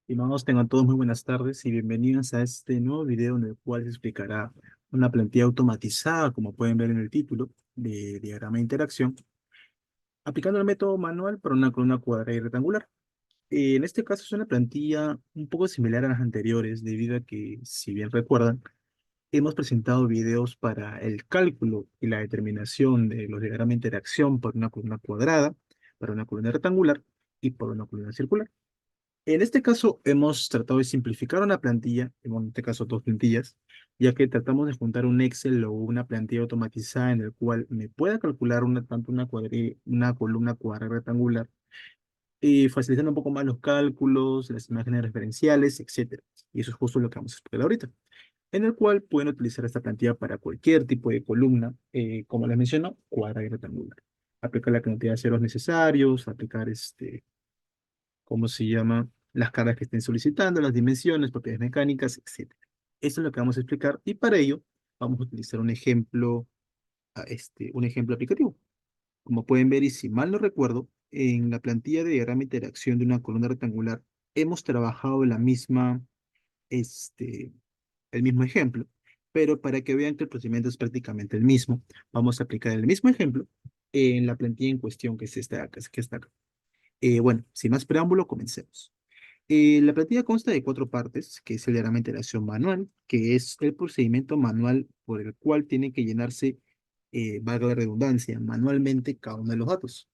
Estimados, tengan todos muy buenas tardes y bienvenidos a este nuevo video en el cual se explicará una plantilla automatizada, como pueden ver en el título, de diagrama de interacción, aplicando el método manual para una columna cuadrada y rectangular. En este caso es una plantilla un poco similar a las anteriores, debido a que, si bien recuerdan, hemos presentado videos para el cálculo y la determinación de los diagramas de interacción por una columna cuadrada, para una columna rectangular y por una columna circular. En este caso hemos tratado de simplificar una plantilla, en este caso dos plantillas, ya que tratamos de juntar un Excel o una plantilla automatizada en el cual me pueda calcular tanto una columna cuadrada rectangular y facilitando un poco más los cálculos, las imágenes referenciales, etcétera. Y eso es justo lo que vamos a explicar ahorita, en el cual pueden utilizar esta plantilla para cualquier tipo de columna, como les menciono, cuadrada y rectangular. Aplicar la cantidad de ceros necesarios, aplicar ¿cómo se llama? Las cargas que estén solicitando, las dimensiones, propiedades mecánicas, etcétera. Eso es lo que vamos a explicar y para ello vamos a utilizar un ejemplo aplicativo. Como pueden ver, y si mal no recuerdo, en la plantilla de diagrama de interacción de una columna rectangular hemos trabajado este, el mismo ejemplo, pero para que vean que el procedimiento es prácticamente el mismo, vamos a aplicar el mismo ejemplo en la plantilla en cuestión que está acá. Bueno, sin más preámbulo, comencemos. La plantilla consta de cuatro partes, que es el diagrama de interacción manual, que es el procedimiento manual por el cual tiene que llenarse, valga la redundancia, manualmente cada uno de los datos.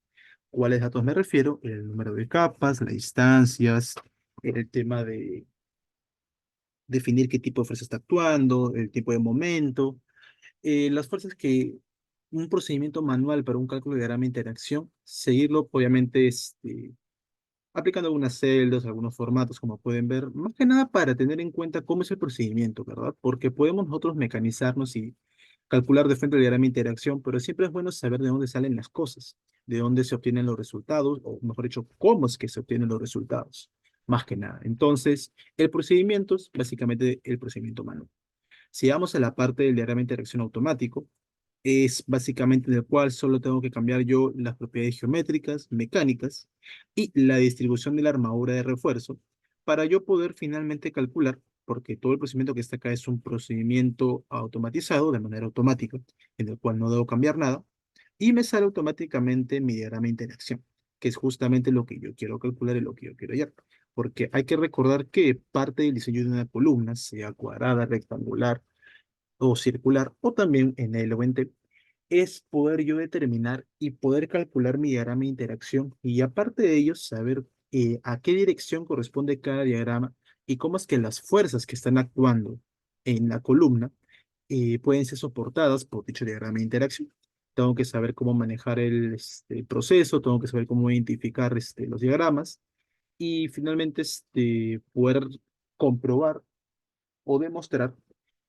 ¿Cuáles datos me refiero? El número de capas, las distancias, el tema de definir qué tipo de fuerza está actuando, el tipo de momento, las fuerzas que un procedimiento manual para un cálculo de diagrama de interacción, seguirlo, obviamente, aplicando algunas celdas, algunos formatos, como pueden ver, más que nada para tener en cuenta cómo es el procedimiento, ¿verdad? Porque podemos nosotros mecanizarnos y calcular de frente el diagrama de interacción, pero siempre es bueno saber de dónde salen las cosas, de dónde se obtienen los resultados, o mejor dicho, cómo es que se obtienen los resultados, más que nada. Entonces, el procedimiento es básicamente el procedimiento manual. Si vamos a la parte del diagrama de interacción automático, es básicamente en el cual solo tengo que cambiar yo las propiedades geométricas, mecánicas y la distribución de la armadura de refuerzo para yo poder finalmente calcular, porque todo el procedimiento que está acá es un procedimiento automatizado, de manera automática, en el cual no debo cambiar nada, y me sale automáticamente mi diagrama de interacción, que es justamente lo que yo quiero calcular y lo que yo quiero hallar. Porque hay que recordar que parte del diseño de una columna, sea cuadrada, rectangular, o circular, o también en el o en T, es poder yo determinar y poder calcular mi diagrama de interacción y aparte de ello saber a qué dirección corresponde cada diagrama y cómo es que las fuerzas que están actuando en la columna pueden ser soportadas por dicho diagrama de interacción. Tengo que saber cómo manejar el proceso, tengo que saber cómo identificar los diagramas y finalmente poder comprobar o demostrar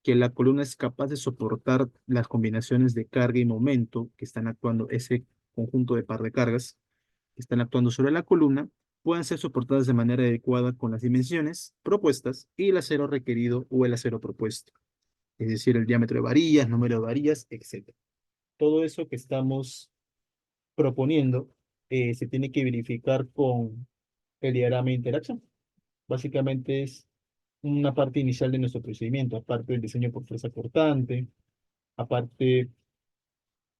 que la columna es capaz de soportar las combinaciones de carga y momento que están actuando, ese conjunto de par de cargas que están actuando sobre la columna, puedan ser soportadas de manera adecuada con las dimensiones propuestas y el acero requerido o el acero propuesto, es decir, el diámetro de varillas, número de varillas, etcétera. Todo eso que estamos proponiendo se tiene que verificar con el diagrama de interacción. Básicamente es una parte inicial de nuestro procedimiento, aparte del diseño por fuerza cortante, aparte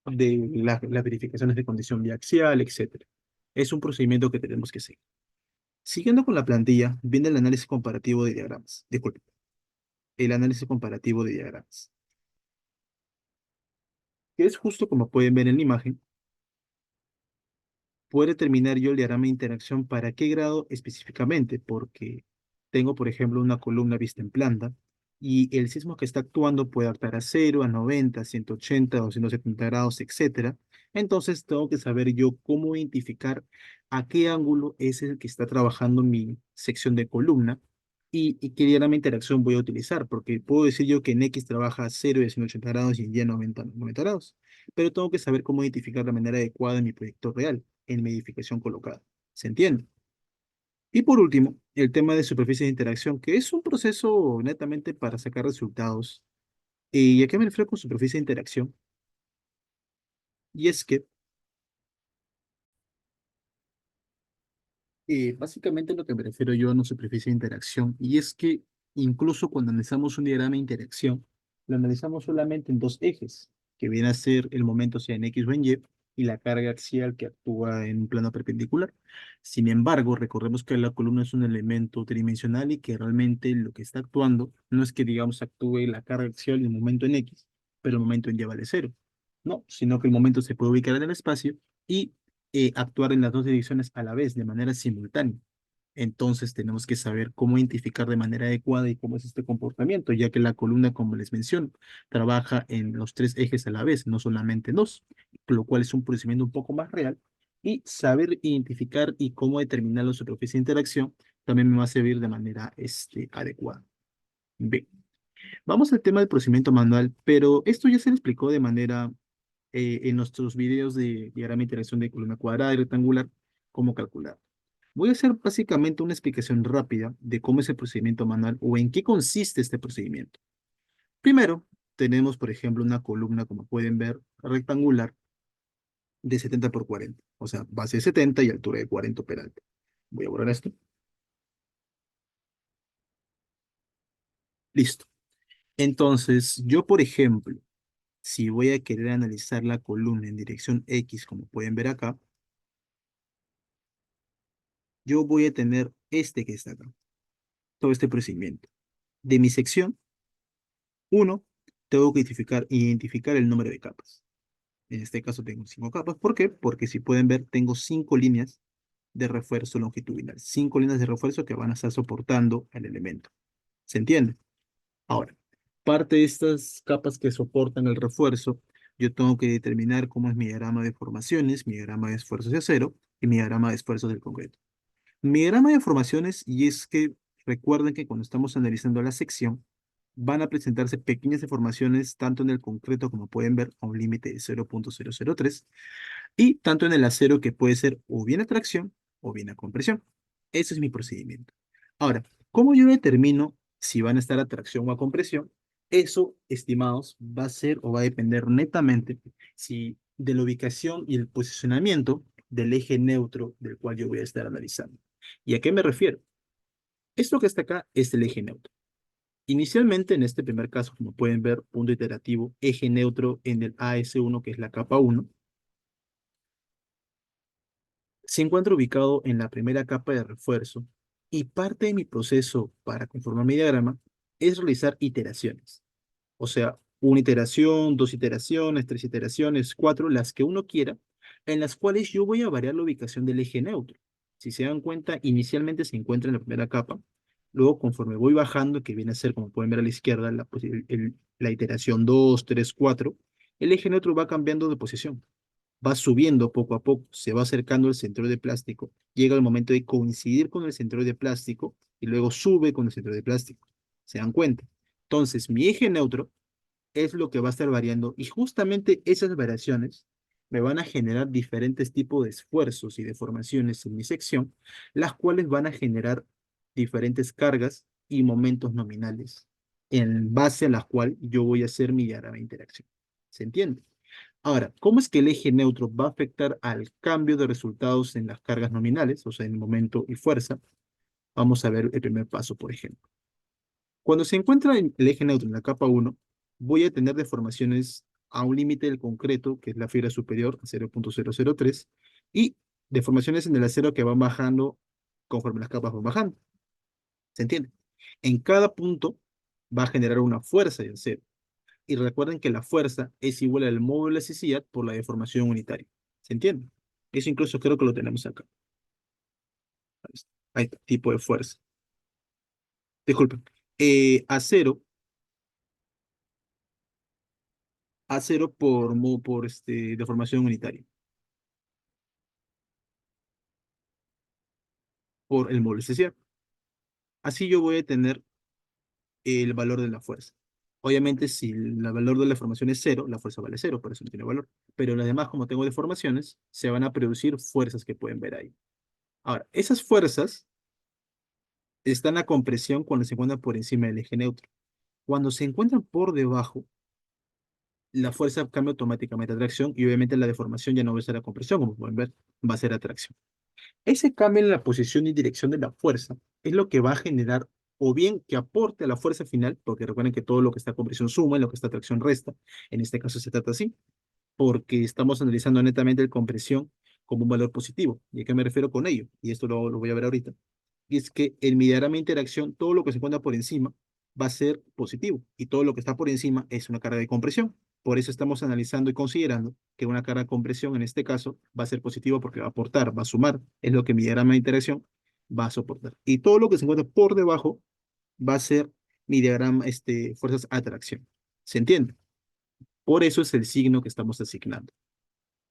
de las verificaciones de condición biaxial, etcétera. Es un procedimiento que tenemos que seguir. Siguiendo con la plantilla, viene el análisis comparativo de diagramas. Disculpe, el análisis comparativo de diagramas, que es justo como pueden ver en la imagen, puede determinar yo el diagrama de interacción para qué grado específicamente, porque tengo, por ejemplo, una columna vista en planta y el sismo que está actuando puede actuar a 0, a 90, 180, 270 grados, etcétera. Entonces tengo que saber yo cómo identificar a qué ángulo es el que está trabajando mi sección de columna y qué diagrama de interacción voy a utilizar, porque puedo decir yo que en X trabaja a 0 y a 180 grados y en Y 90 grados, pero tengo que saber cómo identificar la manera adecuada en mi proyecto real en mi edificación colocada. ¿Se entiende? Y por último, el tema de superficie de interacción, que es un proceso netamente para sacar resultados. ¿Y a qué me refiero con superficie de interacción? Y es que Básicamente lo que me refiero yo a una superficie de interacción, y es que incluso cuando analizamos un diagrama de interacción, lo analizamos solamente en dos ejes, que viene a ser el momento sea en X o en y la carga axial que actúa en un plano perpendicular. Sin embargo, recordemos que la columna es un elemento tridimensional y que realmente lo que está actuando no es que, digamos, actúe la carga axial en el momento en X, pero el momento en Y vale cero. No, sino que el momento se puede ubicar en el espacio y actuar en las dos direcciones a la vez, de manera simultánea. Entonces tenemos que saber cómo identificar de manera adecuada y cómo es este comportamiento, ya que la columna, como les menciono, trabaja en los tres ejes a la vez, no solamente en dos, lo cual es un procedimiento un poco más real. Y saber identificar y cómo determinar la superficie de interacción también me va a servir de manera adecuada. Bien, vamos al tema del procedimiento manual, pero esto ya se le explicó de manera en nuestros videos de diagrama de interacción de columna cuadrada y rectangular, cómo calcular. Voy a hacer básicamente una explicación rápida de cómo es el procedimiento manual o en qué consiste este procedimiento. Primero, tenemos, por ejemplo, una columna, como pueden ver, rectangular de 70 por 40, o sea, base de 70 y altura de 40 peralte. Voy a borrar esto. Listo. Entonces, yo, por ejemplo, si voy a querer analizar la columna en dirección X, como pueden ver acá, yo voy a tener este que está acá, todo este procedimiento. De mi sección, uno, tengo que identificar el número de capas. En este caso tengo 5 capas. ¿Por qué? Porque si pueden ver, tengo 5 líneas de refuerzo longitudinal. 5 líneas de refuerzo que van a estar soportando el elemento. ¿Se entiende? Ahora, parte de estas capas que soportan el refuerzo, yo tengo que determinar cómo es mi diagrama de formaciones, mi diagrama de esfuerzos de acero y mi diagrama de esfuerzos del concreto. Mi diagrama de formaciones, y es que recuerden que cuando estamos analizando la sección, van a presentarse pequeñas deformaciones tanto en el concreto como pueden ver a un límite de 0,003 y tanto en el acero que puede ser o bien a tracción o bien a compresión. Ese es mi procedimiento. Ahora, ¿cómo yo determino si van a estar a tracción o a compresión? Eso, estimados, va a ser o va a depender netamente si de la ubicación y el posicionamiento del eje neutro del cual yo voy a estar analizando. ¿Y a qué me refiero? Esto que está acá es el eje neutro. Inicialmente, en este primer caso, como pueden ver, punto iterativo, eje neutro en el AS1, que es la capa 1, se encuentra ubicado en la primera capa de refuerzo y parte de mi proceso para conformar mi diagrama es realizar iteraciones. O sea, una iteración, dos iteraciones, tres iteraciones, cuatro, las que uno quiera, en las cuales yo voy a variar la ubicación del eje neutro. Si se dan cuenta, inicialmente se encuentra en la primera capa, luego conforme voy bajando, que viene a ser, como pueden ver a la izquierda, la iteración 2, 3, 4, el eje neutro va cambiando de posición, va subiendo poco a poco, se va acercando al centro de plástico, llega el momento de coincidir con el centro de plástico y luego sube con el centro de plástico. ¿Se dan cuenta? Entonces, mi eje neutro es lo que va a estar variando y justamente esas variaciones me van a generar diferentes tipos de esfuerzos y deformaciones en mi sección, las cuales van a generar diferentes cargas y momentos nominales en base a las cuales yo voy a hacer mi diagrama de interacción. ¿Se entiende? Ahora, ¿cómo es que el eje neutro va a afectar al cambio de resultados en las cargas nominales, o sea, en momento y fuerza? Vamos a ver el primer paso, por ejemplo. Cuando se encuentra en el eje neutro en la capa 1, voy a tener deformaciones a un límite del concreto, que es la fibra superior, 0,003, y deformaciones en el acero que van bajando conforme las capas van bajando. ¿Se entiende? En cada punto va a generar una fuerza de acero. Y recuerden que la fuerza es igual al módulo de elasticidad por la deformación unitaria. ¿Se entiende? Eso incluso creo que lo tenemos acá. Ahí está, tipo de fuerza. Disculpen. Acero A0 por deformación unitaria, por el módulo especial. Así yo voy a tener el valor de la fuerza. Obviamente, si el valor de la deformación es cero, la fuerza vale cero, por eso no tiene valor. Pero las demás, como tengo deformaciones, se van a producir fuerzas que pueden ver ahí. Ahora, esas fuerzas están a compresión cuando se encuentran por encima del eje neutro. Cuando se encuentran por debajo, la fuerza cambia automáticamente a tracción y obviamente la deformación ya no va a ser a compresión, como pueden ver, va a ser atracción. Ese cambio en la posición y dirección de la fuerza es lo que va a generar o bien que aporte a la fuerza final, porque recuerden que todo lo que está compresión suma y lo que está tracción resta, en este caso se trata así, porque estamos analizando netamente el compresión como un valor positivo. ¿Y a qué me refiero con ello? Y esto lo voy a ver ahorita. Y es que en mi diagrama de interacción, todo lo que se encuentra por encima va a ser positivo y todo lo que está por encima es una carga de compresión. Por eso estamos analizando y considerando que una carga de compresión en este caso va a ser positivo porque va a aportar, va a sumar, es lo que mi diagrama de interacción va a soportar. Y todo lo que se encuentra por debajo va a ser mi diagrama, fuerzas de atracción. ¿Se entiende? Por eso es el signo que estamos asignando.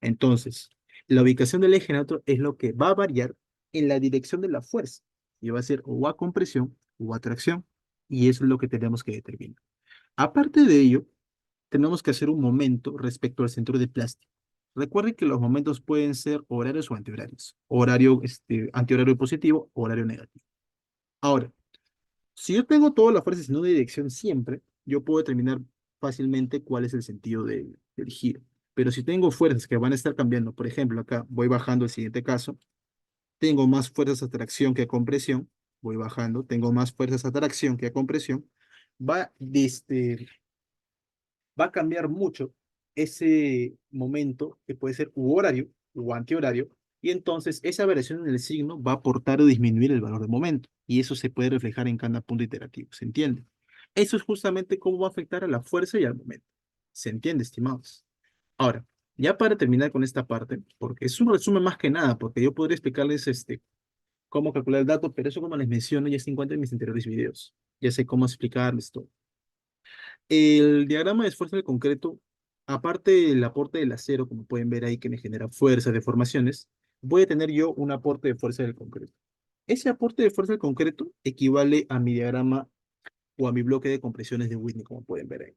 Entonces, la ubicación del eje neutro es lo que va a variar en la dirección de la fuerza. Y va a ser o a compresión o a tracción. Y eso es lo que tenemos que determinar. Aparte de ello, tenemos que hacer un momento respecto al centro de plástico. Recuerden que los momentos pueden ser horarios o antihorarios. Horario, antihorario positivo, horario negativo. Ahora, si yo tengo todas las fuerzas en una dirección siempre, yo puedo determinar fácilmente cuál es el sentido del giro. Pero si tengo fuerzas que van a estar cambiando, por ejemplo, acá voy bajando el siguiente caso, tengo más fuerzas de atracción que compresión, voy bajando, tengo más fuerzas de atracción que compresión, va, va a cambiar mucho ese momento que puede ser u horario u antihorario, y entonces esa variación en el signo va a aportar o disminuir el valor de momento, y eso se puede reflejar en cada punto iterativo, ¿se entiende? Eso es justamente cómo va a afectar a la fuerza y al momento. ¿Se entiende, estimados? Ahora, ya para terminar con esta parte, porque es un resumen más que nada, porque yo podría explicarles cómo calcular el dato, pero eso como les menciono ya se encuentra en mis anteriores videos. Ya sé cómo explicarles todo. El diagrama de esfuerzo del concreto, aparte del aporte del acero, como pueden ver ahí que me genera fuerzas, deformaciones, voy a tener yo un aporte de fuerza del concreto. Ese aporte de fuerza del concreto equivale a mi diagrama o a mi bloque de compresiones de Whitney, como pueden ver ahí,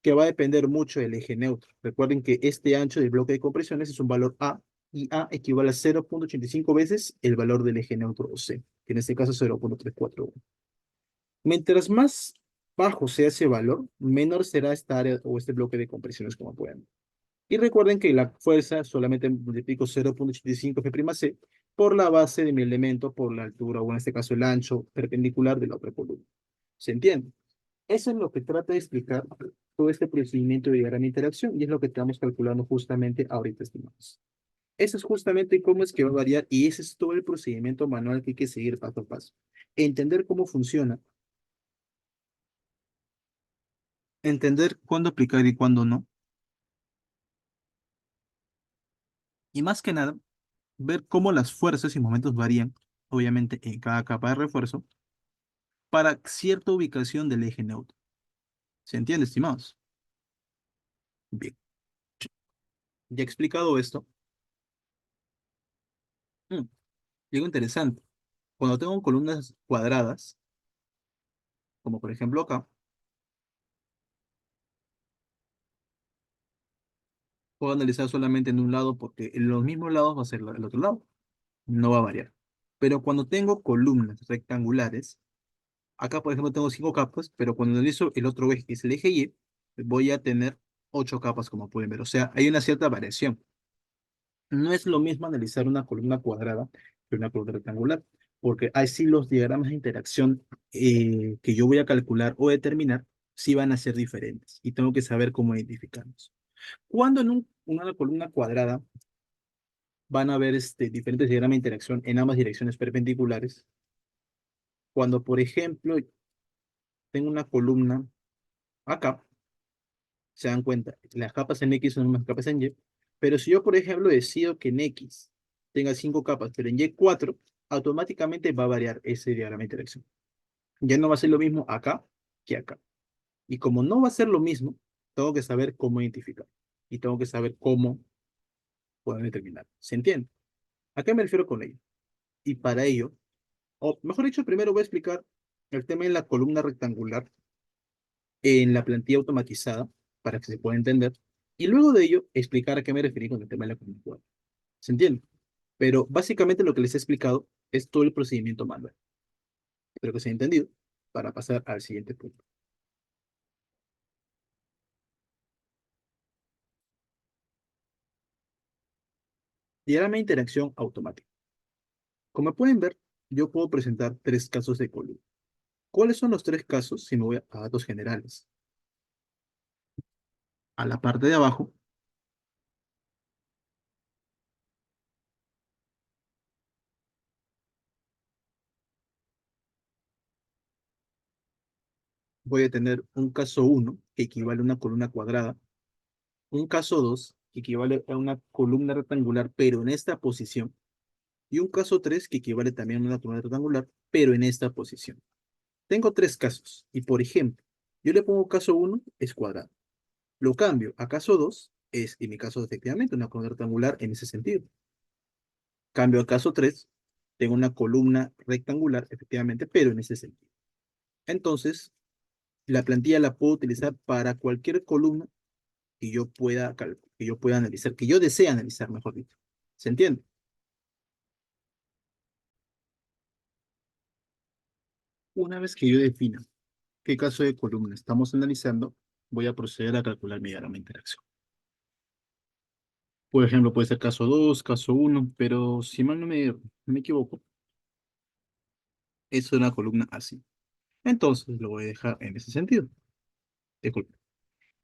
que va a depender mucho del eje neutro. Recuerden que este ancho del bloque de compresiones es un valor A, y A equivale a 0,85 veces el valor del eje neutro o C, que en este caso es 0,341. Mientras más bajo sea ese valor, menor será esta área o este bloque de compresiones como pueden ver. Y recuerden que la fuerza solamente multiplico 0,85 F'C por la base de mi elemento, por la altura, o en este caso el ancho perpendicular de la otra columna. ¿Se entiende? Eso es lo que trata de explicar todo este procedimiento de diagrama de interacción y es lo que estamos calculando justamente ahorita, estimados. Eso es justamente cómo es que va a variar y ese es todo el procedimiento manual que hay que seguir paso a paso. Entender cómo funciona, entender cuándo aplicar y cuándo no, y más que nada, ver cómo las fuerzas y momentos varían, obviamente en cada capa de refuerzo, para cierta ubicación del eje neutro. ¿Se entiende, estimados? Bien, ya he explicado esto. mm, Digo interesante. Cuando tengo columnas cuadradas, como por ejemplo acá, puedo analizar solamente en un lado porque en los mismos lados va a ser el otro lado, no va a variar. Pero cuando tengo columnas rectangulares, acá por ejemplo tengo 5 capas, pero cuando analizo el otro eje, que es el eje Y, voy a tener 8 capas, como pueden ver. O sea, hay una cierta variación. No es lo mismo analizar una columna cuadrada que una columna rectangular, porque así los diagramas de interacción que yo voy a calcular o determinar sí van a ser diferentes y tengo que saber cómo identificarlos. Cuando en una columna cuadrada van a haber diferentes diagramas de interacción en ambas direcciones perpendiculares, cuando por ejemplo tengo una columna acá, se dan cuenta, las capas en X son las capas en Y, pero si yo, por ejemplo, decido que en X tenga 5 capas, pero en Y 4, automáticamente va a variar ese diagrama de interacción. Ya no va a ser lo mismo acá que acá. Y como no va a ser lo mismo, tengo que saber cómo identificar. Y tengo que saber cómo puedo determinar. ¿Se entiende? ¿A qué me refiero con ello? Y para ello, o mejor dicho, primero voy a explicar el tema de la columna rectangular en la plantilla automatizada para que se pueda entender. Y luego de ello, explicar a qué me referí con el tema de la comunidad. ¿Se entiende? Pero básicamente lo que les he explicado es todo el procedimiento manual. Espero que se haya entendido para pasar al siguiente punto. Diagrama de interacción automática. Como pueden ver, yo puedo presentar tres casos de columna. ¿Cuáles son los tres casos si me voy a datos generales? A la parte de abajo voy a tener un caso uno que equivale a una columna cuadrada, un caso 2 que equivale a una columna rectangular, pero en esta posición, y un caso 3 que equivale también a una columna rectangular, pero en esta posición. Tengo tres casos, y por ejemplo, yo le pongo caso uno es cuadrado. Lo cambio a caso 2 es, en mi caso, efectivamente, una columna rectangular en ese sentido. Cambio a caso 3 tengo una columna rectangular, efectivamente, pero en ese sentido. Entonces, la plantilla la puedo utilizar para cualquier columna que yo pueda analizar, que yo desee analizar, mejor dicho. ¿Se entiende? Una vez que yo defina qué caso de columna estamos analizando, voy a proceder a calcular mi diagrama de interacción. Por ejemplo, puede ser caso 2, caso uno, pero si mal no me equivoco, es una columna así. Entonces lo voy a dejar en ese sentido. Disculpe.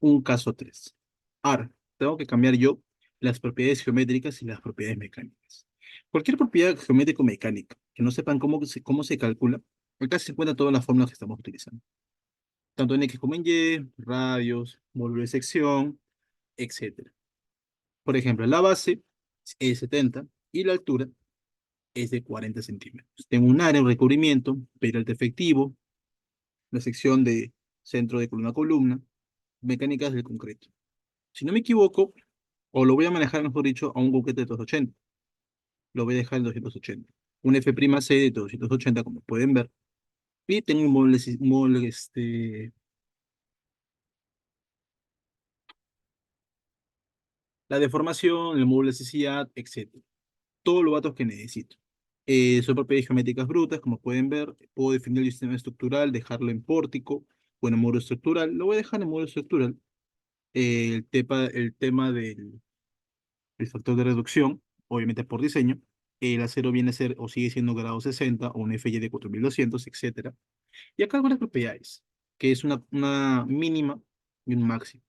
Un caso 3. Ahora, tengo que cambiar yo las propiedades geométricas y las propiedades mecánicas. Cualquier propiedad geométrico-mecánica que no sepan cómo se calcula, acá se encuentran todas las fórmulas que estamos utilizando. Tanto en X como en Y, radios, módulo de sección, etcétera. Por ejemplo, la base es 70 y la altura es de 40 centímetros. Tengo un área, un recubrimiento, peralte efectivo, la sección de centro de columna a columna, mecánicas del concreto. Si no me equivoco, o lo voy a manejar, mejor dicho, a un concreto de 280. Lo voy a dejar en 280. Un F'C de 280, como pueden ver. Y tengo un la deformación, el módulo de elasticidad, etcétera. Todos los datos que necesito. Son propiedades geométricas brutas, como pueden ver. Puedo definir el sistema estructural, dejarlo en pórtico o en el módulo estructural. Lo voy a dejar en el módulo estructural. El tema el factor de reducción, obviamente por diseño. El acero viene a ser o sigue siendo grado 60 o un FY de 4200, etcétera. Y acá algunas propiedades, que es una mínima y un máximo.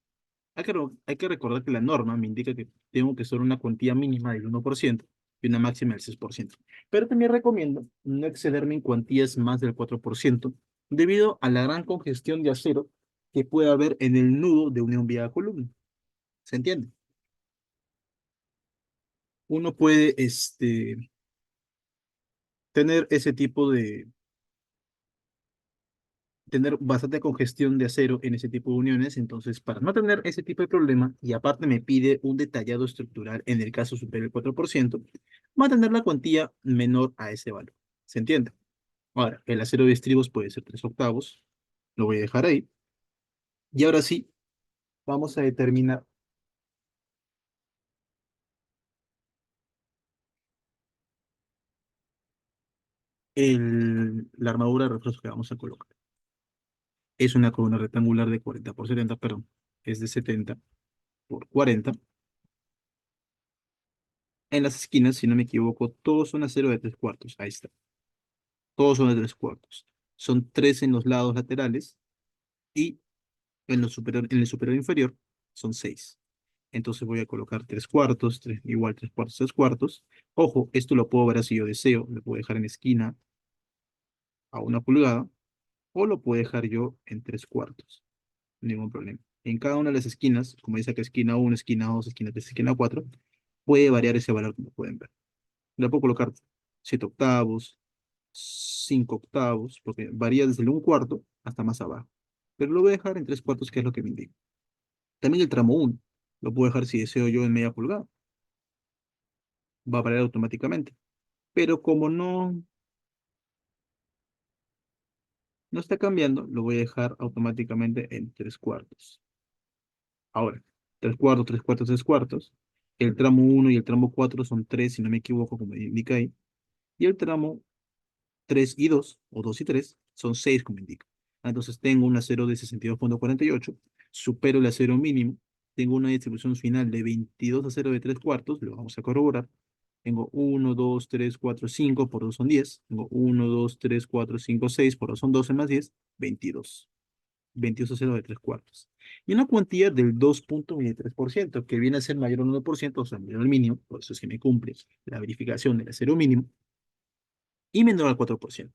Hay que recordar que la norma me indica que tengo que ser una cuantía mínima del 1% y una máxima del 6%. Pero también recomiendo no excederme en cuantías más del 4% debido a la gran congestión de acero que puede haber en el nudo de unión vía columna. ¿Se entiende? Uno puede tener ese tipo tener bastante congestión de acero en ese tipo de uniones, entonces para no tener ese tipo de problema, y aparte me pide un detallado estructural en el caso superior al 4%, va a tener la cuantía menor a ese valor. ¿Se entiende? Ahora, el acero de estribos puede ser 3 octavos, lo voy a dejar ahí, y ahora sí, vamos a determinar la armadura de refuerzo que vamos a colocar. Es una columna rectangular de 40 por 70, perdón, es de 70 por 40. En las esquinas, si no me equivoco, todos son acero de 3 cuartos. Ahí está. Todos son de 3 cuartos. Son 3 en los lados laterales y en el superior inferior son 6. Entonces voy a colocar 3 cuartos, igual 3 cuartos, 3 cuartos. Ojo, esto lo puedo ver si yo deseo. Lo puedo dejar en esquina a 1 pulgada o lo puedo dejar yo en 3 cuartos. Ningún problema. En cada una de las esquinas, como dice acá esquina uno, esquina 2, esquina 3, esquina 4, puede variar ese valor como pueden ver. Le puedo colocar 7 octavos, 5 octavos, porque varía desde el 1 cuarto hasta más abajo. Pero lo voy a dejar en 3 cuartos, que es lo que me indica. También el tramo uno lo puedo dejar si deseo yo en media pulgada, va a variar automáticamente. Pero como no está cambiando, lo voy a dejar automáticamente en 3 cuartos. Ahora, 3 cuartos, 3 cuartos, 3 cuartos. El tramo uno y el tramo 4 son 3 si no me equivoco, como indica ahí. Y el tramo 3 y 2 o 2 y 3 son 6 como indica. Entonces tengo un acero de 62,48, supero el acero mínimo, tengo una distribución final de 22 a 0 de 3 cuartos, lo vamos a corroborar, Tengo uno 2 3 4 5 por 2 son 10. Tengo uno 2 3 4 5 6 por 2 son 12 más 10 22. 22 a 0 de 3 cuartos. Y una cuantía del 2,23%, que viene a ser mayor al 1%, o sea, mayor al mínimo, por eso es que me cumple la verificación del cero mínimo, y menor al 4%.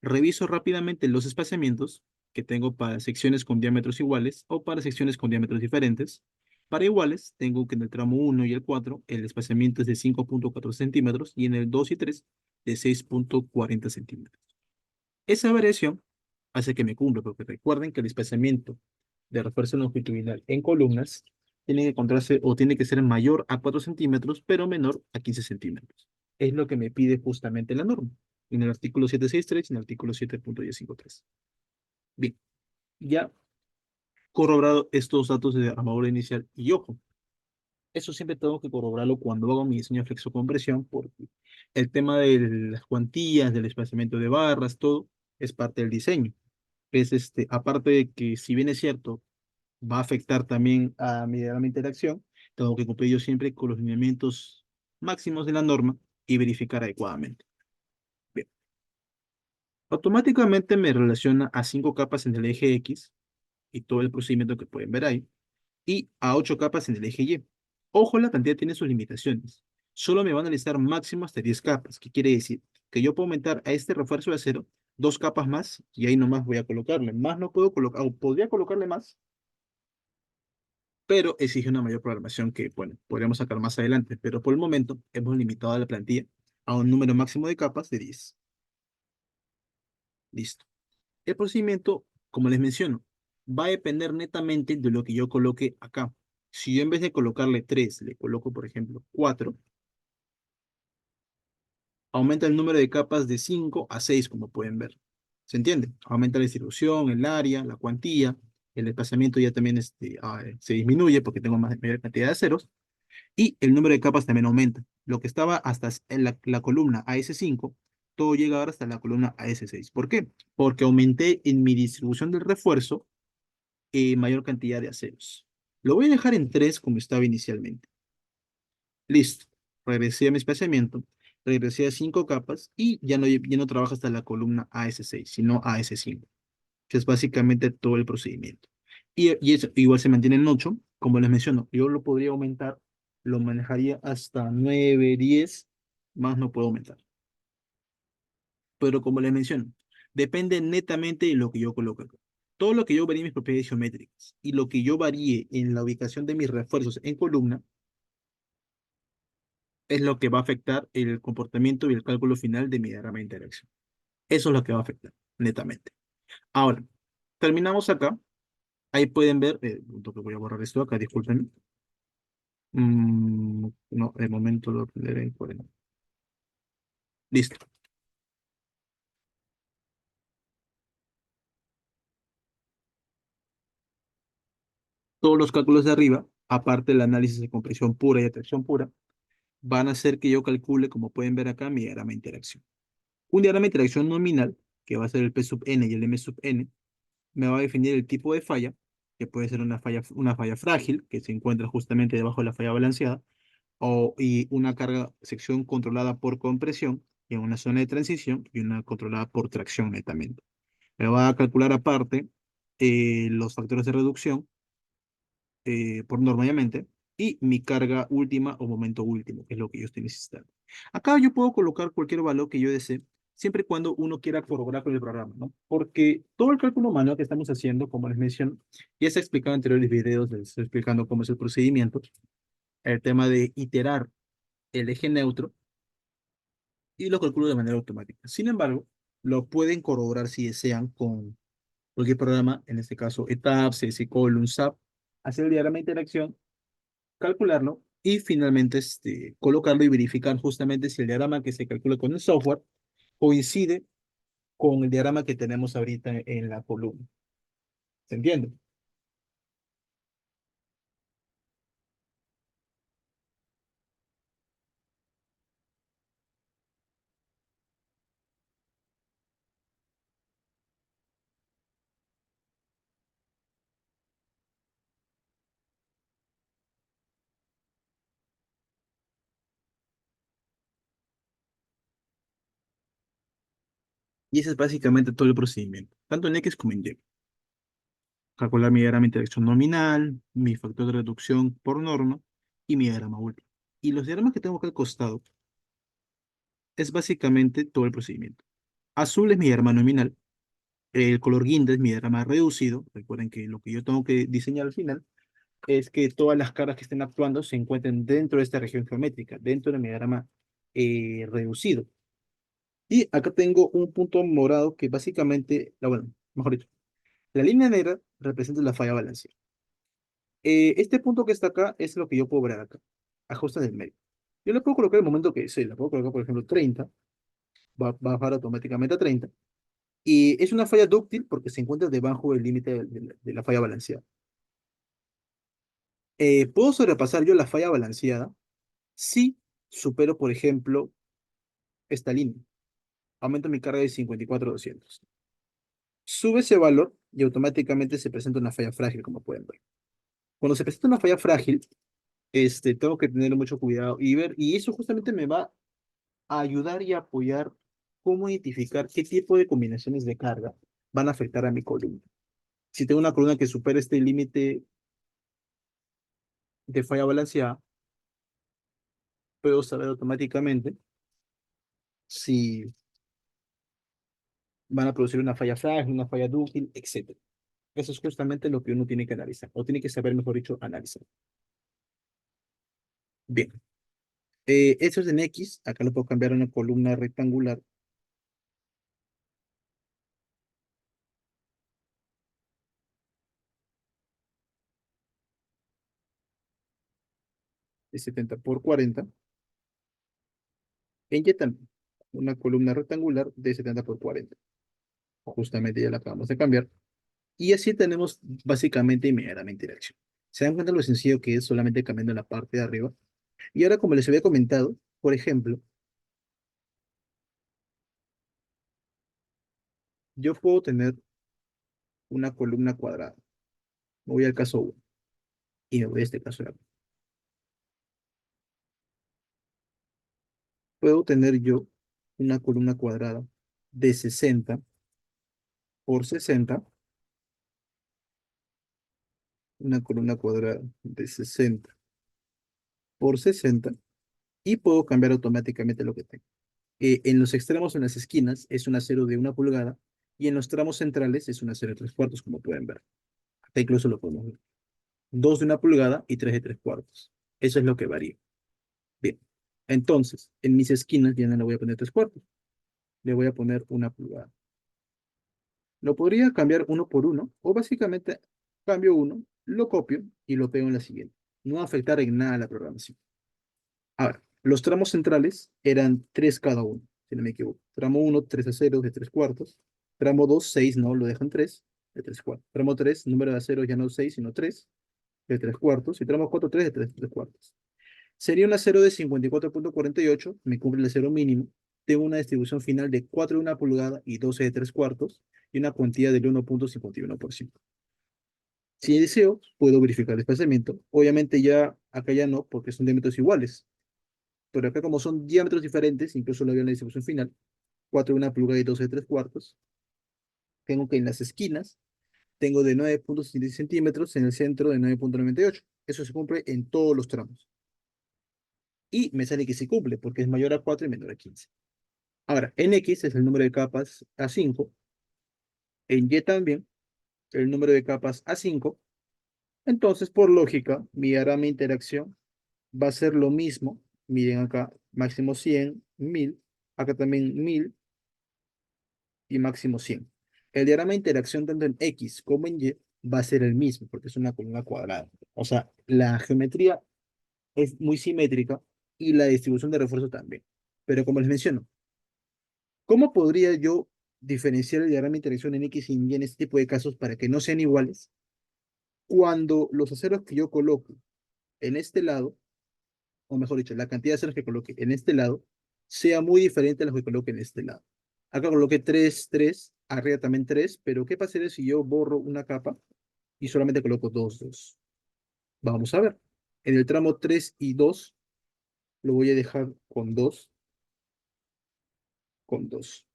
Reviso rápidamente los espaciamientos que tengo para secciones con diámetros iguales o para secciones con diámetros diferentes. Para iguales, tengo que en el tramo uno y el 4 el espaciamiento es de 5,4 centímetros y en el 2 y 3 de 6,40 centímetros. Esa variación hace que me cumpla, porque recuerden que el espaciamiento de refuerzo longitudinal en columnas tiene que encontrarse o tiene que ser mayor a 4 centímetros, pero menor a 15 centímetros. Es lo que me pide justamente la norma, en el artículo 763 y en el artículo 7,153. Bien, ya corroborado estos datos de armadura inicial y ojo, eso siempre tengo que corroborarlo cuando hago mi diseño de flexocompresión, porque el tema de las cuantías, del espaciamiento de barras, todo es parte del diseño. Es aparte de que si bien es cierto, va a afectar también a mi interacción, tengo que cumplir yo siempre con los lineamientos máximos de la norma y verificar adecuadamente. Bien, automáticamente me relaciona a 5 capas en el eje X y todo el procedimiento que pueden ver ahí, y a 8 capas en el eje Y. Ojo, la cantidad tiene sus limitaciones. Solo me van a analizar máximo hasta 10 capas, que quiere decir que yo puedo aumentar a este refuerzo de acero 2 capas más y ahí nomás voy a colocarle. Más no puedo colocar, o podría colocarle más, pero exige una mayor programación que, bueno, podríamos sacar más adelante. Pero por el momento hemos limitado la plantilla a un número máximo de capas de 10. Listo. El procedimiento, como les menciono, va a depender netamente de lo que yo coloque acá. Si yo en vez de colocarle 3 le coloco, por ejemplo, 4, aumenta el número de capas de 5 a 6, como pueden ver. ¿Se entiende? Aumenta la distribución, el área, la cuantía, el desplazamiento ya también se disminuye porque tengo mayor cantidad de ceros y el número de capas también aumenta. Lo que estaba hasta en la columna AS5, todo llega ahora hasta la columna AS6. ¿Por qué? Porque aumenté en mi distribución del refuerzo mayor cantidad de aceros. Lo voy a dejar en 3 como estaba inicialmente. Listo. Regresé a mi espaciamiento, regresé a 5 capas y ya no trabaja hasta la columna AS6, sino AS5, que es básicamente todo el procedimiento. Y eso igual se mantiene en 8, como les menciono, yo lo podría aumentar, lo manejaría hasta 9, 10, más no puedo aumentar. Pero como les menciono, depende netamente de lo que yo coloque acá. Todo lo que yo varíe en mis propiedades geométricas y lo que yo varíe en la ubicación de mis refuerzos en columna es lo que va a afectar el comportamiento y el cálculo final de mi diagrama de interacción. Eso es lo que va a afectar, netamente. Ahora, terminamos acá. Ahí pueden ver, un toque voy a borrar esto acá, disculpen. No, de momento lo tendré en 40. Listo. Todos los cálculos de arriba, aparte del análisis de compresión pura y atracción pura, van a hacer que yo calcule, como pueden ver acá, mi diagrama de interacción. Un diagrama de interacción nominal, que va a ser el P sub n y el M sub n, me va a definir el tipo de falla, que puede ser una falla frágil, que se encuentra justamente debajo de la falla balanceada, y una carga sección controlada por compresión en una zona de transición y una controlada por tracción netamente. Me va a calcular aparte los factores de reducción por norma obviamente, y mi carga última o momento último, que es lo que yo estoy necesitando. Acá yo puedo colocar cualquier valor que yo desee, siempre y cuando uno quiera corroborar con el programa, ¿no? Porque todo el cálculo manual que estamos haciendo, como les menciono, ya se ha explicado en anteriores videos, les estoy explicando cómo es el procedimiento, el tema de iterar el eje neutro y lo calculo de manera automática. Sin embargo, lo pueden corroborar si desean con cualquier programa, en este caso ETAP, CSI Column, SAP, hacer el diagrama de interacción, calcularlo y finalmente colocarlo y verificar justamente si el diagrama que se calcula con el software coincide con el diagrama que tenemos ahorita en la columna. ¿Se entiende? Y ese es básicamente todo el procedimiento, tanto en X como en Y. Calcular mi diagrama de interacción nominal, mi factor de reducción por norma y mi diagrama último. Y los diagramas que tengo acá al costado es básicamente todo el procedimiento. Azul es mi diagrama nominal, el color guinda es mi diagrama reducido. Recuerden que lo que yo tengo que diseñar al final es que todas las caras que estén actuando se encuentren dentro de esta región geométrica, dentro de mi diagrama reducido. Y acá tengo un punto morado que básicamente, bueno, mejor dicho, la línea negra representa la falla balanceada. Este punto que está acá es lo que yo puedo ver acá, ajuste del medio. Yo le puedo colocar el momento que desee, le puedo colocar, por ejemplo, 30, va a bajar automáticamente a 30, y es una falla dúctil porque se encuentra debajo del límite de la falla balanceada. ¿Puedo sobrepasar yo la falla balanceada si supero, por ejemplo, esta línea? Aumento mi carga de 54,200. Sube ese valor y automáticamente se presenta una falla frágil, como pueden ver. Cuando se presenta una falla frágil, tengo que tener mucho cuidado y ver, y eso justamente me va a ayudar y apoyar cómo identificar qué tipo de combinaciones de carga van a afectar a mi columna. Si tengo una columna que supera este límite de falla balanceada, puedo saber automáticamente si van a producir una falla frágil, una falla dúctil, etcétera. Eso es justamente lo que uno tiene que analizar, o tiene que saber, mejor dicho, analizar. Bien, eso es en X, acá lo puedo cambiar a una columna rectangular de 70 por 40, en Y también, una columna rectangular de 70 por 40. Justamente ya la acabamos de cambiar. Y así tenemos básicamente inmediatamente interacción. ¿Se dan cuenta lo sencillo que es solamente cambiando la parte de arriba? Y ahora, como les había comentado, por ejemplo, yo puedo tener una columna cuadrada. Me voy al caso 1 y me voy a este caso de acá. Puedo tener yo una columna cuadrada de 60 por 60, una columna cuadrada de 60 por 60, y puedo cambiar automáticamente lo que tengo. En los extremos, en las esquinas, es un acero de 1 pulgada, y en los tramos centrales es un acero de 3 cuartos, como pueden ver. Acá incluso lo podemos ver. 2 de 1 pulgada y 3 de 3 cuartos. Eso es lo que varía. Bien. Entonces, en mis esquinas ya no le voy a poner 3 cuartos, le voy a poner 1 pulgada. Lo podría cambiar uno por uno, o básicamente cambio uno, lo copio y lo pego en la siguiente. No va a afectar en nada la programación. Ahora, los tramos centrales eran 3 cada uno, si no me equivoco. Tramo uno, 3 aceros de 3 cuartos. Tramo 2, 6, no, lo dejan 3 de 3 cuartos. Tramo 3, número de aceros ya no 6, sino 3 de 3 cuartos. Y tramo 4, 3 de 3 cuartos. Sería un acero de 54,48, me cumple el acero mínimo. Tengo una distribución final de 4 de 1 pulgada y 12 de 3 cuartos, y una cuantía del 1,51%. Si deseo, puedo verificar el espaciamiento. Obviamente ya acá ya no, porque son diámetros iguales. Pero acá como son diámetros diferentes, incluso lo veo en la distribución final, 4 de 1 pulgada y 12 de 3 cuartos, tengo que en las esquinas tengo de 9,66 centímetros, en el centro de 9,98. Eso se cumple en todos los tramos. Y me sale que se cumple, porque es mayor a 4 y menor a 15. Ahora, en X es el número de capas a 5, en Y también el número de capas a 5. Entonces, por lógica, mi diagrama de interacción va a ser lo mismo. Miren acá, máximo 100, 1000, acá también 1000 y máximo 100. El diagrama de interacción tanto en X como en Y va a ser el mismo, porque es una columna cuadrada. O sea, la geometría es muy simétrica y la distribución de refuerzo también. Pero como les menciono, ¿cómo podría yo diferenciar el diagrama de interacción en X y en Y en este tipo de casos para que no sean iguales? Cuando los aceros que yo coloco en este lado, o mejor dicho, la cantidad de aceros que coloque en este lado, sea muy diferente a los que coloque en este lado. Acá coloqué 3, 3, arriba también 3, pero ¿qué pasaría si yo borro una capa y solamente coloco 2, 2? Vamos a ver. En el tramo 3 y 2 lo voy a dejar con 2, con 2.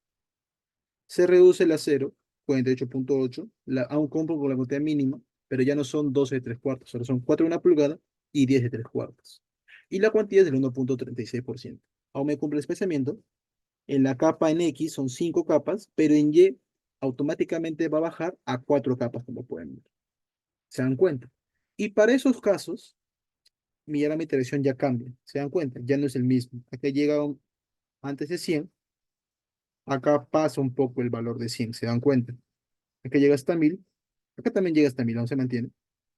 Se reduce la 0, 48,8, aún compro por la cantidad mínima, pero ya no son 12 de 3 cuartos, ahora son 4 de 1 pulgada y 10 de 3 cuartos. Y la cuantía es del 1,36%. Aún me cumple el especiamiento. En la capa en X son 5 capas, pero en Y automáticamente va a bajar a 4 capas, como pueden ver. ¿Se dan cuenta? Y para esos casos, mi diagrama de interacción ya cambia. ¿Se dan cuenta? Ya no es el mismo. Acá llega antes de 100, acá pasa un poco el valor de 100. ¿Se dan cuenta? Acá llega hasta 1000, acá también llega hasta 1000, aún se mantiene,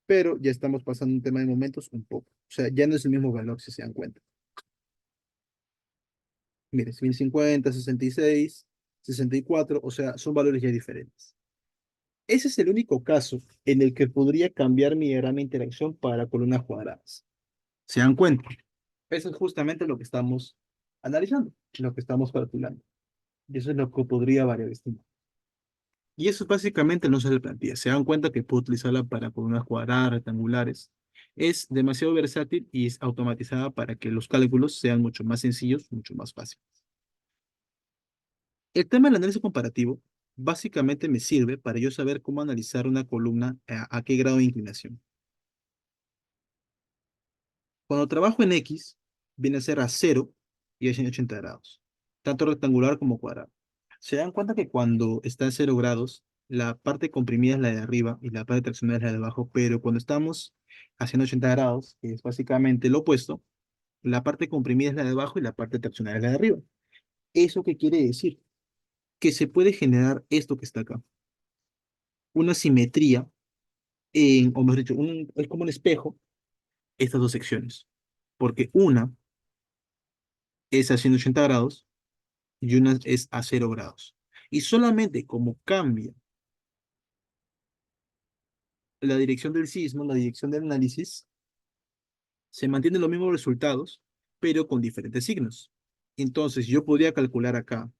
pero ya estamos pasando un tema de momentos un poco. O sea, ya no es el mismo valor, si se dan cuenta. Mire, 1050, 66, 64, o sea, son valores ya diferentes. Ese es el único caso en el que podría cambiar mi diagrama de interacción para columnas cuadradas. ¿Se dan cuenta? Eso es justamente lo que estamos analizando, lo que estamos calculando. Y eso es lo que podría variar estimar. Y eso es básicamente no se le plantilla. Se dan cuenta que puedo utilizarla para columnas cuadradas, rectangulares. Es demasiado versátil y es automatizada para que los cálculos sean mucho más sencillos, mucho más fáciles. El tema del análisis comparativo básicamente me sirve para yo saber cómo analizar una columna a qué grado de inclinación. Cuando trabajo en X, viene a ser a 0 y es en 80 grados, tanto rectangular como cuadrado. Se dan cuenta que cuando está en 0 grados, la parte comprimida es la de arriba y la parte traccionada es la de abajo, pero cuando estamos haciendo 80 grados, que es básicamente lo opuesto, la parte comprimida es la de abajo y la parte traccionada es la de arriba. ¿Eso qué quiere decir? Que se puede generar esto que está acá, una simetría o mejor dicho, es como un espejo, estas dos secciones, porque una es a 180 grados y una es a 0 grados. Y solamente como cambia la dirección del sismo, la dirección del análisis, se mantienen los mismos resultados, pero con diferentes signos. Entonces, yo podría calcular acá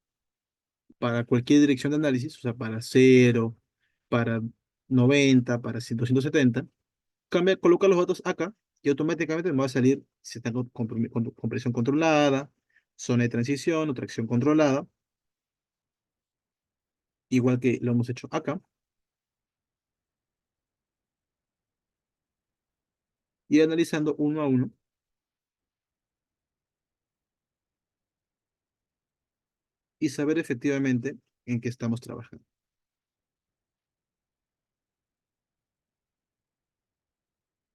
para cualquier dirección de análisis, o sea, para 0, para 90, para 100, 270, colocar los datos acá y automáticamente me va a salir si está con compresión controlada, zona de transición o tracción controlada, igual que lo hemos hecho acá, y analizando uno a uno y saber efectivamente en qué estamos trabajando.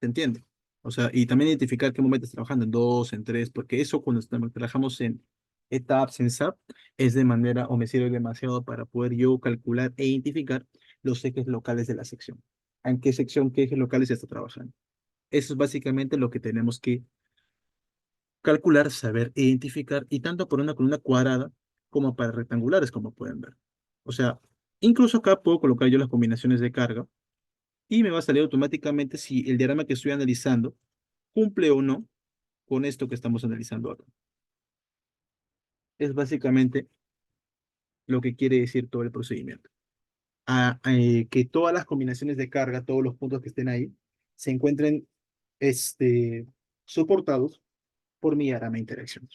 ¿Se entiende? O sea, y también identificar qué momento estás trabajando en dos, en tres, porque eso cuando trabajamos en ETABS, en SAP, es de manera, o me sirve demasiado para poder yo calcular e identificar los ejes locales de la sección. ¿En qué sección, qué ejes locales se está trabajando? Eso es básicamente lo que tenemos que calcular, saber identificar, y tanto por una columna cuadrada como para rectangulares, como pueden ver. O sea, incluso acá puedo colocar yo las combinaciones de carga y me va a salir automáticamente si el diagrama que estoy analizando cumple o no con esto que estamos analizando acá. Es básicamente lo que quiere decir todo el procedimiento. Que todas las combinaciones de carga, todos los puntos que estén ahí, se encuentren soportados por mi diagrama de interacción.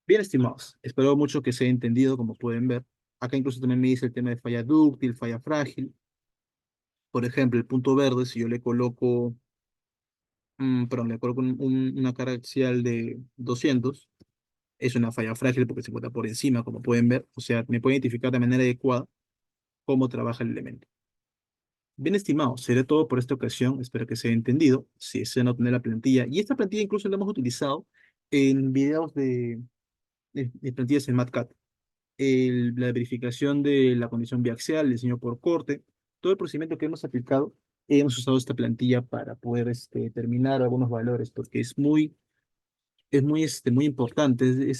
Bien, estimados, espero mucho que se haya entendido, como pueden ver. Acá incluso también me dice el tema de falla dúctil, falla frágil. Por ejemplo, el punto verde, si yo le coloco, perdón, le coloco una carga axial de 200, es una falla frágil porque se encuentra por encima, como pueden ver. O sea, me puede identificar de manera adecuada cómo trabaja el elemento. Bien, estimados, será todo por esta ocasión. Espero que se haya entendido. Si desean obtener la plantilla, y esta plantilla incluso la hemos utilizado en videos de plantillas en MATCAD. La verificación de la condición biaxial, el diseño por corte, todo el procedimiento que hemos aplicado, hemos usado esta plantilla para poder determinar algunos valores, porque muy importante,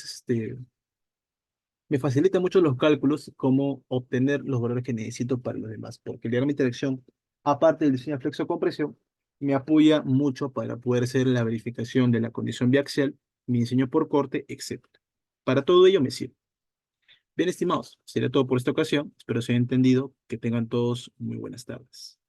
me facilita mucho los cálculos, cómo obtener los valores que necesito para los demás, porque el diagrama de interacción, aparte del diseño de flexo-compresión, me apoya mucho para poder hacer la verificación de la condición biaxial, mi diseño por corte, etc. Para todo ello me sirve. Bien, estimados, sería todo por esta ocasión. Espero se haya entendido. Que tengan todos muy buenas tardes.